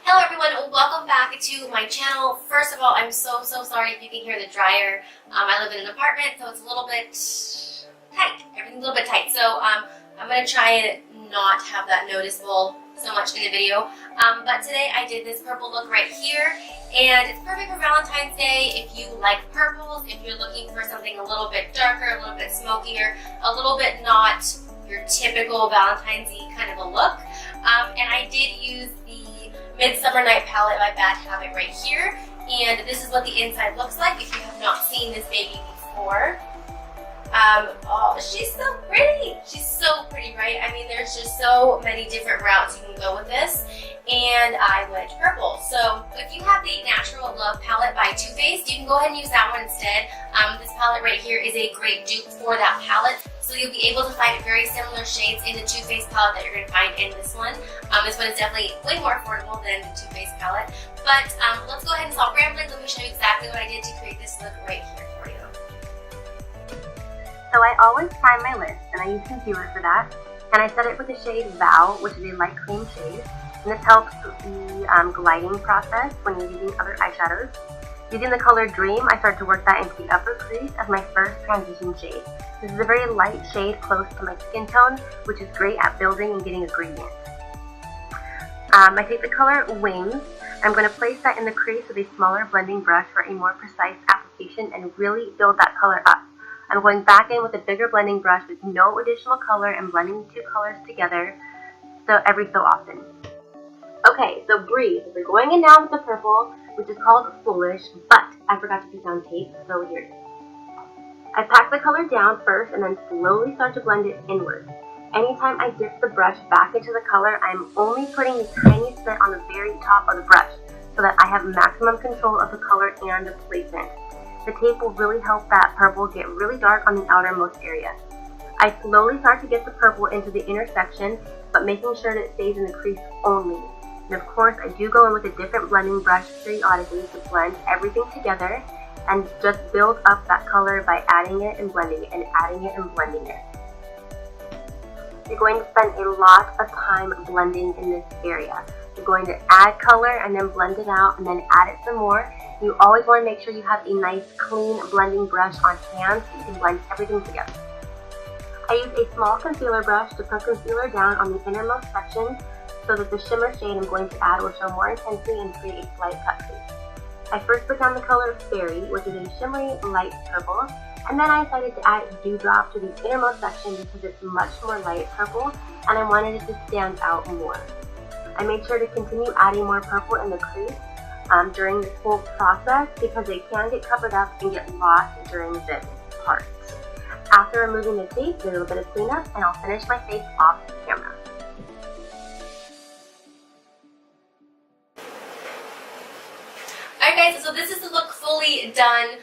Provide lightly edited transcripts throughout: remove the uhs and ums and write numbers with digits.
Hello everyone, welcome back to my channel. First of all, I'm so sorry if you can hear the dryer. I live in an apartment, so it's a little bit tight. Everything's a little bit tight, so I'm going to try and not have that noticeable so much in the video. But today I did this purple look right here, and it's perfect for Valentine's Day if you like purples, if you're looking for something a little bit darker, a little bit smokier, a little bit not your typical Valentine's-y kind of a look. And I did use the Midsummer Night palette by Bad Habit right here, and this is what the inside looks like if you have not seen this baby before. Oh, she's so pretty. She's so pretty, right? I mean, there's just so many different routes you can go with this, and I went purple. So if you have the Natural Love palette by Too Faced, you can go ahead and use that one instead. This palette right here is a great dupe for that palette. So you'll be able to find very similar shades in the Too Faced palette that you're going to find in this one. This one is definitely way more affordable than the Too Faced palette. But let's go ahead and stop rambling. Let me show you exactly what I did to create this look right here for you. So I always prime my lips, and I use concealer for that. And I set it with the shade Vow, which is a light cream shade. And this helps the gliding process when you're using other eyeshadows. Using the color Dream, I started to work that into the upper crease as my first transition shade. This is a very light shade close to my skin tone, which is great at building and getting a gradient. I take the color Wings. I'm going to place that in the crease with a smaller blending brush for a more precise application and really build that color up. I'm going back in with a bigger blending brush with no additional color and blending the two colors together every so often. Okay, so Breathe. We're going in now with the purple, which is called Foolish, but I forgot to put down tape, so here it is. I pack the color down first and then slowly start to blend it inward. Anytime I dip the brush back into the color, I'm only putting the tiniest bit on the very top of the brush so that I have maximum control of the color and the placement. The tape will really help that purple get really dark on the outermost area. I slowly start to get the purple into the intersection, but making sure that it stays in the crease only. And of course, I do go in with a different blending brush periodically to blend everything together and just build up that color by adding it and blending it and adding it and blending it. You're going to spend a lot of time blending in this area. You're going to add color and then blend it out and then add it some more. You always want to make sure you have a nice clean blending brush on hand so you can blend everything together. I use a small concealer brush to put concealer down on the innermost section so that the shimmer shade I'm going to add will show more intensity and create a slight cut crease. I first put down the color Fairy, which is a shimmery light purple, and then I decided to add Dewdrop to the innermost section because it's much more light purple and I wanted it to stand out more. I made sure to continue adding more purple in the crease during this whole process because it can get covered up and get lost during this part. After removing the tape, do a little bit of cleanup and I'll finish my face off camera. Alright guys, so this is the look fully done.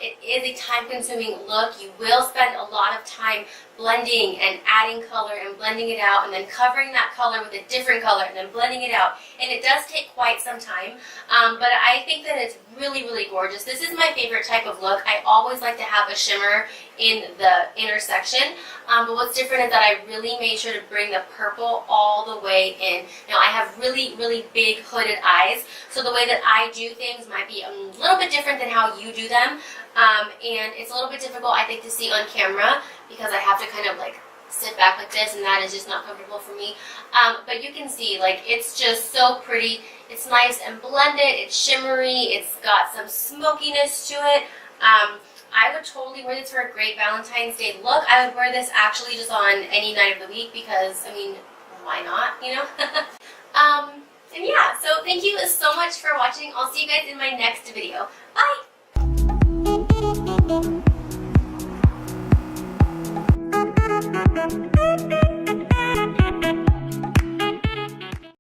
It is a time-consuming look. You will spend a lot of time blending and adding color and blending it out and then covering that color with a different color and then blending it out. And it does take quite some time, but I think that it's really gorgeous. This is my favorite type of look. I always like to have a shimmer in the intersection, but what's different is that I really made sure to bring the purple all the way in. Now I have really big hooded eyes, so the way that I do things might be a little bit different than how you do them, and it's a little bit difficult I think to see on camera because I have to kind of like sit back like this, and that is just not comfortable for me. But you can see, like, it's just so pretty. It's nice and blended. It's shimmery. It's got some smokiness to it. I would totally wear this for a great Valentine's Day look. I would wear this actually just on any night of the week because, I mean, why not, you know? And yeah, so thank you so much for watching. I'll see you guys in my next video.